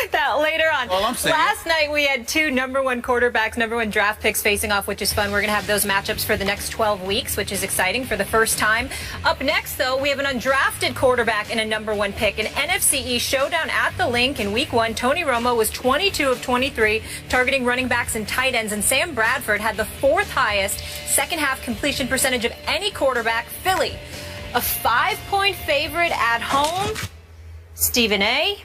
at that later on. Well, I'm saying. Last night we had two #1 quarterbacks, #1 draft picks facing off, which is fun. We're going to have those matchups for the next 12 weeks, which is exciting for the first time. Up next, though, we have an undrafted quarterback and a #1 pick. An NFC East showdown at the Link in Week 1. Tony Romo was 22 of 23, targeting running backs and tight ends, and Sam Bradford had the 4th highest second-half completion percentage of any quarterback. Philly, a 5-point favorite at home. Stephen A.,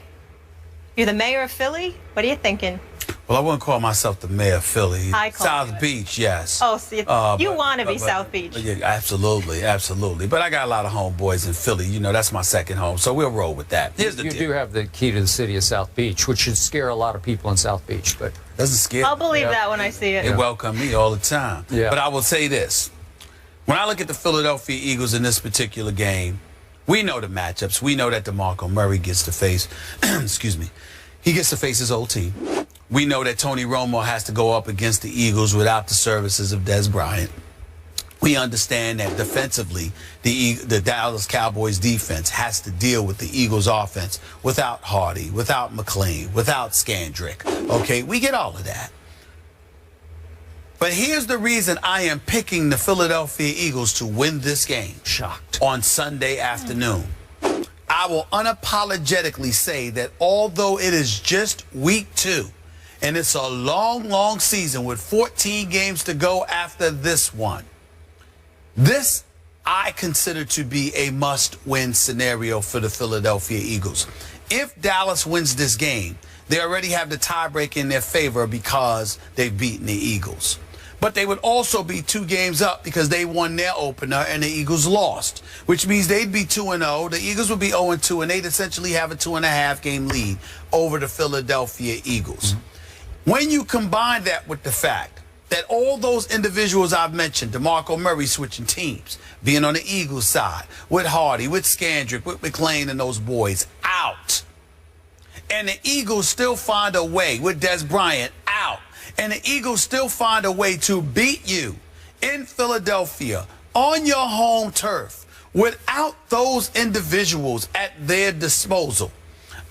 you're the mayor of Philly. What are you thinking? Well, I wouldn't call myself the mayor of Philly. South Beach, yes. Oh, see, you want to be South Beach. Yeah, absolutely, absolutely. But I got a lot of homeboys in Philly. You know, that's my second home, so we'll roll with that. Here's the deal. You do have the key to the city of South Beach, which should scare a lot of people in South Beach, but doesn't scare. I'll believe that when I see it. They welcome me all the time. Yeah. But I will say this. When I look at the Philadelphia Eagles in this particular game, we know the matchups. We know that DeMarco Murray gets to face, excuse me, he gets to face his old team. We know that Tony Romo has to go up against the Eagles without the services of Des Bryant. We understand that defensively, the Dallas Cowboys defense has to deal with the Eagles offense without Hardy, without McLean, without Scandrick. Okay, we get all of that. But here's the reason I am picking the Philadelphia Eagles to win this game. Shocked. On Sunday afternoon. I will unapologetically say that although it is just week 2, and it's a long, long season with 14 games to go after this one, this I consider to be a must-win scenario for the Philadelphia Eagles. If Dallas wins this game, they already have the tiebreak in their favor because they've beaten the Eagles. But they would also be 2 games up because they won their opener and the Eagles lost, which means they'd be 2-0. The Eagles would be 0-2, and they'd essentially have a 2.5-game lead over the Philadelphia Eagles. Mm-hmm. When you combine that with the fact that all those individuals I've mentioned, DeMarco Murray switching teams, being on the Eagles side, with Hardy, with Scandrick, with McLean and those boys out, and the Eagles still find a way with Des Bryant out, and the Eagles still find a way to beat you in Philadelphia on your home turf without those individuals at their disposal,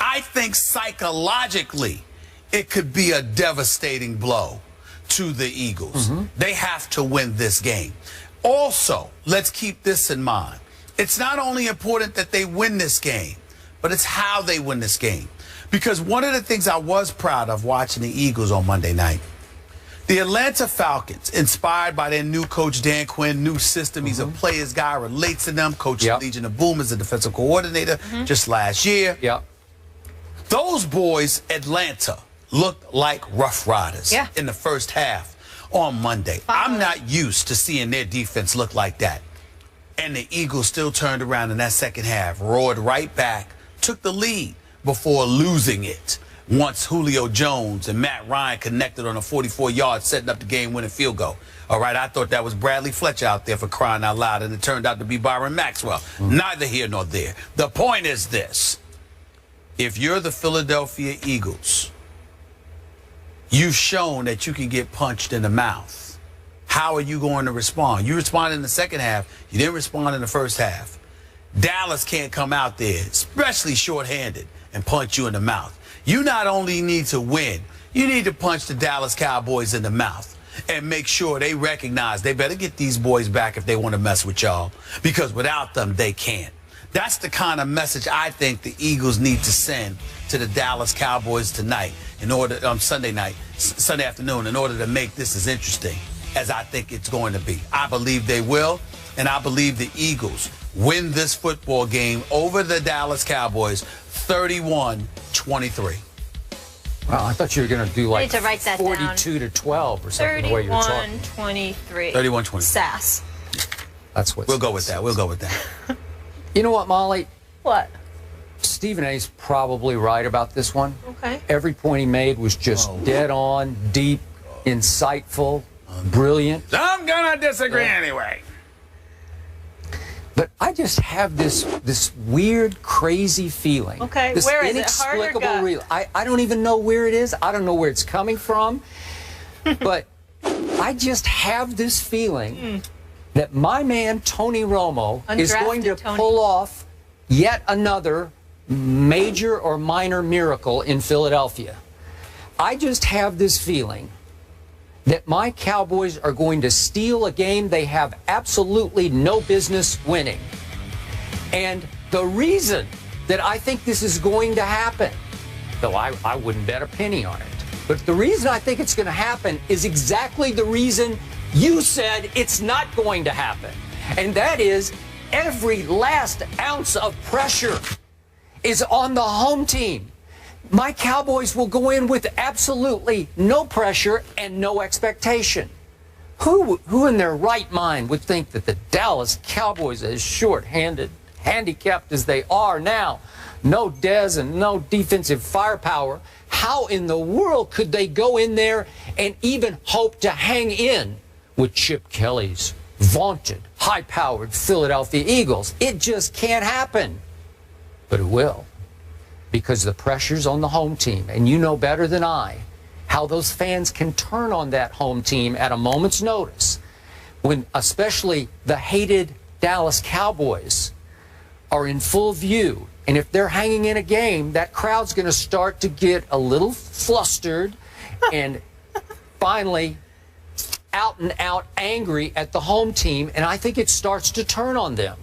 I think psychologically it could be a devastating blow to the Eagles. Mm-hmm. They have to win this game. Also, let's keep this in mind. It's not only important that they win this game, but it's how they win this game. Because one of the things I was proud of watching the Eagles on Monday night, the Atlanta Falcons, inspired by their new coach, Dan Quinn, new system. He's a player's guy, relates to them. Coach Legion of Boom is the defensive coordinator just last year. Those boys, Atlanta, looked like Rough Riders in the first half on Monday. I'm not used to seeing their defense look like that. And the Eagles still turned around in that second half, roared right back, took the lead before losing it once Julio Jones and Matt Ryan connected on a 44-yard, setting up the game-winning field goal. All right, I thought that was Bradley Fletcher out there for crying out loud, and it turned out to be Byron Maxwell. Neither here nor there. The point is this. If you're the Philadelphia Eagles, you've shown that you can get punched in the mouth. How are you going to respond? You responded in the second half. You didn't respond in the first half. Dallas can't come out there, especially shorthanded, and punch you in the mouth. You not only need to win, you need to punch the Dallas Cowboys in the mouth and make sure they recognize they better get these boys back if they want to mess with y'all, because without them, they can't. That's the kind of message I think the Eagles need to send to the Dallas Cowboys tonight, in order, Sunday afternoon, in order to make this as interesting as I think it's going to be. I believe they will, and I believe the Eagles win this football game over the Dallas Cowboys 31-23. Wow, I thought you were going to do like 42-12 or something, the way you were talking. 31-23. 31-23. Sass. That's what. We'll go with that. We'll go with that. You know what, Molly? What? Stephen A's probably right about this one. Okay. Every point he made was just dead on, deep, insightful, brilliant. I'm going to disagree anyway. But I just have this weird, crazy feeling. Okay, this where is it? Heart or gut? I don't even know where it is. I don't know where it's coming from. But I just have this feeling that my man, Tony Romo, is going to pull off yet another major or minor miracle in Philadelphia. I just have this feeling that my Cowboys are going to steal a game they have absolutely no business winning. And the reason that I think this is going to happen, though I wouldn't bet a penny on it, but the reason I think it's going to happen is exactly the reason you said it's not going to happen. And that is every last ounce of pressure is on the home team. My Cowboys will go in with absolutely no pressure and no expectation. Who in their right mind would think that the Dallas Cowboys, as short-handed, handicapped as they are now, no Dez and no defensive firepower, how in the world could they go in there and even hope to hang in with Chip Kelly's vaunted, high-powered Philadelphia Eagles? It just can't happen. But it will, because the pressure's on the home team. And you know better than I how those fans can turn on that home team at a moment's notice, when especially the hated Dallas Cowboys are in full view. And if they're hanging in a game, that crowd's going to start to get a little flustered and finally out and out angry at the home team. And I think it starts to turn on them.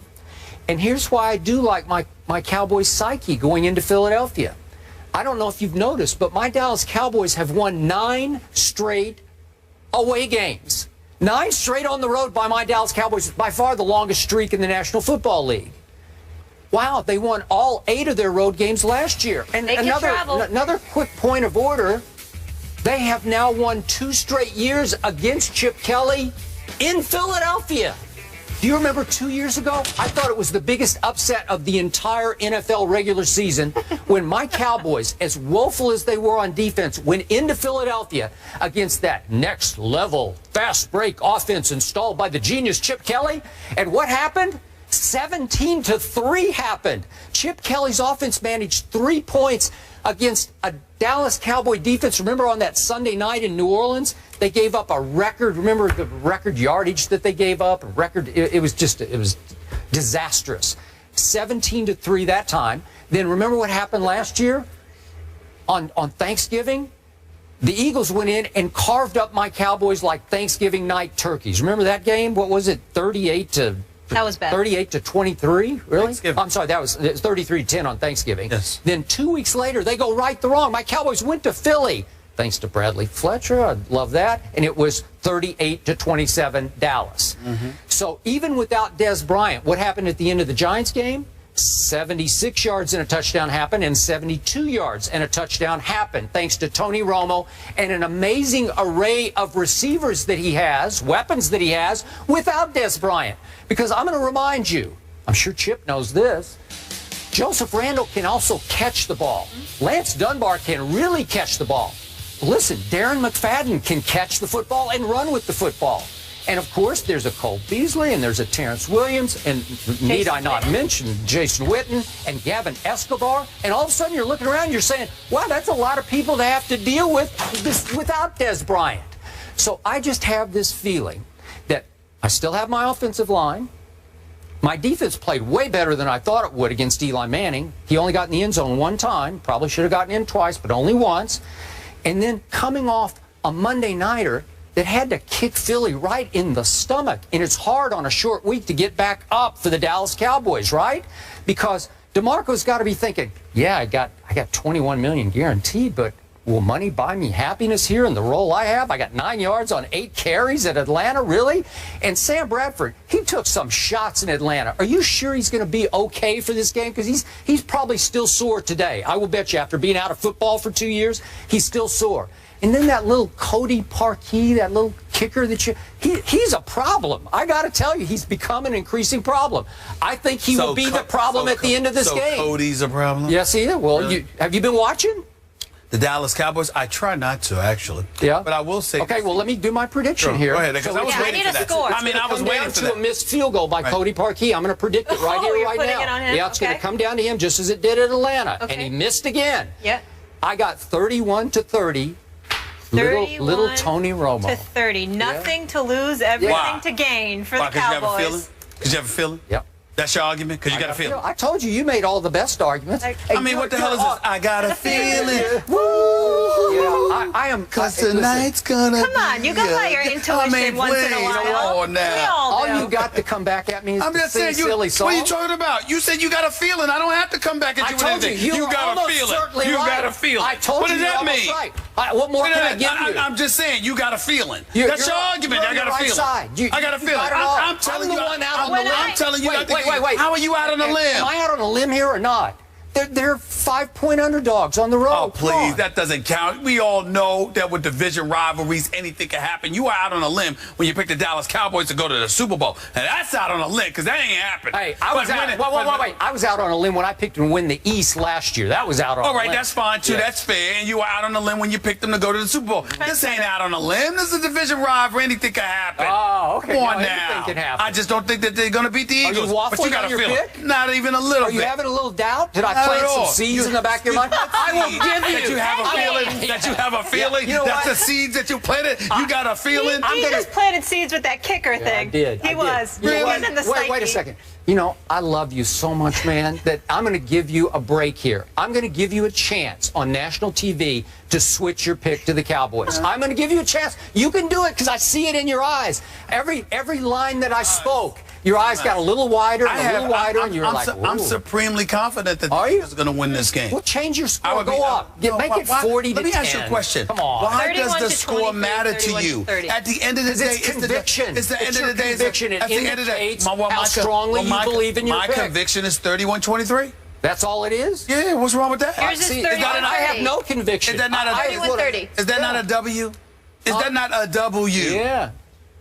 And here's why I do like my Cowboys psyche going into Philadelphia. I don't know if you've noticed, but my Dallas Cowboys have won 9 straight away games. 9 straight on the road by my Dallas Cowboys, by far the longest streak in the National Football League. Wow, they won all 8 of their road games last year. And another quick point of order, they have now won 2 straight years against Chip Kelly in Philadelphia. Do you remember 2 years ago? I thought it was the biggest upset of the entire NFL regular season when my Cowboys, as woeful as they were on defense, went into Philadelphia against that next level fast break offense installed by the genius Chip Kelly. And what happened? 17-3 happened. Chip Kelly's offense managed 3 points against a Dallas Cowboy defense. Remember on that Sunday night in New Orleans, they gave up a record. Remember the record yardage that they gave up? It was disastrous. 17-3 that time. Then remember what happened last year on Thanksgiving? The Eagles went in and carved up my Cowboys like Thanksgiving night turkeys. Remember that game? What was it? 38-23, really? I'm sorry, it was 33-10 on Thanksgiving. Yes. Then 2 weeks later, they go right the wrong. My Cowboys went to Philly, thanks to Bradley Fletcher. I love that. And it was 38-27 Dallas. So even without Dez Bryant, what happened at the end of the Giants game? 76 yards and a touchdown happened, and 72 yards and a touchdown happened, thanks to Tony Romo and an amazing array of receivers that he has, weapons that he has, without Dez Bryant. Because I'm going to remind you, I'm sure Chip knows this, Joseph Randle can also catch the ball. Lance Dunbar can really catch the ball. Listen, Darren McFadden can catch the football and run with the football. And, of course, there's a Cole Beasley, and there's a Terrence Williams, and need I not mention Jason Witten and Gavin Escobar. And all of a sudden you're looking around and you're saying, wow, that's a lot of people to have to deal with this without Dez Bryant. So I just have this feeling that I still have my offensive line. My defense played way better than I thought it would against Eli Manning. He only got in the end zone 1 time. Probably should have gotten in twice, but only once. And then coming off a Monday nighter that had to kick Philly right in the stomach. And it's hard on a short week to get back up for the Dallas Cowboys, right? Because DeMarco's got to be thinking, yeah, I got $21 million guaranteed, but will money buy me happiness here in the role I have? I got 9 yards on 8 carries at Atlanta, really? And Sam Bradford, he took some shots in Atlanta. Are you sure he's going to be okay for this game? Because he's probably still sore today. I will bet you after being out of football for 2 years, he's still sore. And then that little Cody Parkey, that little kicker that he's a problem. I got to tell you, he's become an increasing problem. I think he will be the problem at the end of this game. So Cody's a problem? Yes, he is. Well, really? Have you been watching the Dallas Cowboys? I try not to, actually. Yeah. But I will say. Okay, well, let me do my prediction here. Go ahead, because I was waiting for that. Score. I mean, I was waiting for that. To a missed field goal by Cody Parkey. I'm going to predict it right here, right now. It on him? Yeah, it's going to come down to him just as it did at Atlanta. And he missed again. Yeah. I got 31-30. Little Tony Romo. To 30. Nothing to lose, everything to gain for the Cowboys. Because you have a feeling? Yep. That's your argument? Because you got a feeling. I told you made all the best arguments. I mean, what the hell is this? I got a feeling. Woo! Yeah, I am. Because tonight's gonna Come on, you gotta let your intuition once in a while. Come on now. We all do. All you got to come back at me is I'm to just sing saying, silly songs. what are you talking about? You said you got a feeling. I don't have to come back at you I with told anything. you got a almost feeling. certainly You right. got a feeling. I told what you does that almost mean? right. What more can I give you? I'm just saying, you got a feeling. You're That's your argument. you're I got on a the right feeling. side. I got a feeling. got it all. I'm telling I'm you. the one out on the limb. I'm telling you. Wait. How are you out on a limb? Am I out on a limb here or not? They're 5-point underdogs on the road. Oh, please, that doesn't count. We all know that with division rivalries, anything can happen. You are out on a limb when you pick the Dallas Cowboys to go to the Super Bowl. And that's out on a limb because that ain't happening. Hey, I was out. Wait. I was out on a limb when I picked them to win the East last year. That was out on a limb. All right, that's fine, too. Yeah. That's fair. And you were out on a limb when you picked them to go to the Super Bowl. This ain't out on a limb. This is a division rivalry. Anything can happen. Oh, okay. Come on No, now. anything can happen. I just don't think that they're going to beat the Eagles. you waffling but you got on a your feeling. pick? Not even a little Are you bit. having a little doubt? Did I Not plant at some all. seeds in the back of your mind? I will give you. That you have a feeling. That you have a feeling. You know That's what? the seeds that you planted. You got a feeling. He just planted seeds with that kicker thing. I did. He was. You know He what? was in the Wait psyche. a second. You know, I love you so much, man, that I'm going to give you a break here. I'm going to give you a chance on national TV to switch your pick to the Cowboys. I'm going to give you a chance. You can do it because I see it in your eyes. Every line that I spoke, your eyes got a little wider and a little wider, and you're like, I'm supremely confident that the Eagles are going to win this game. Well, change your score. Go up. Make it 40 to 10. Let me ask you a question. Come on. Why does the 31 to score 23, matter to 31 to you? 30. At the end of the day, It's conviction. It's the end your of the day. conviction. It At the end of the day, indicates how strongly you believe in your my pick. conviction is 31-23. That's all it is? Yeah, what's wrong with that? Yours is See, 31-30. I have no conviction. Is that not a 31-30. Is that not a W? Is that not a W? Yeah.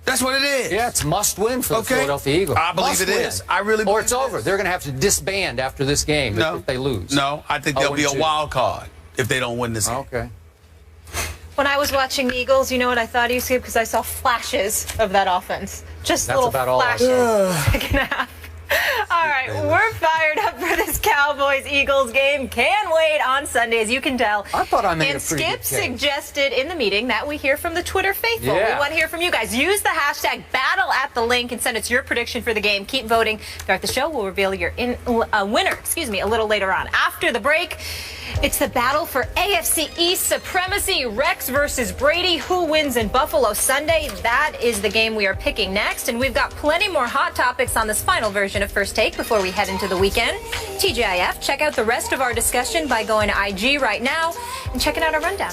That's what it is. Yeah, it's must win for the Okay. Philadelphia Eagles. I believe Must it win. is. I really Or believe it's it over. is. They're going to have to disband after this game if they lose. No, I think there'll be a 0-2. wild card if they don't win this game. Okay. When I was watching the Eagles, you know what I thought, you see, because I saw flashes of that offense. Just That's little about all I flashes. Second half. All right, we're fired up for this Cowboys-Eagles game. Can't wait on Sunday, as you can tell. I thought I made and a pretty Skip good case. suggested in the meeting that we hear from the Twitter faithful. Yeah. We want to hear from you guys. Use the hashtag battle at the link and send us your prediction for the game. Keep voting throughout the show. We'll reveal your winner, a little later on. After the break, it's the battle for AFC East supremacy. Rex versus Brady. Who wins in Buffalo Sunday? That is the game we are picking next. And we've got plenty more hot topics on this final version of First Take before we head into the weekend. TGIF, check out the rest of our discussion by going to IG right now and checking out our rundown.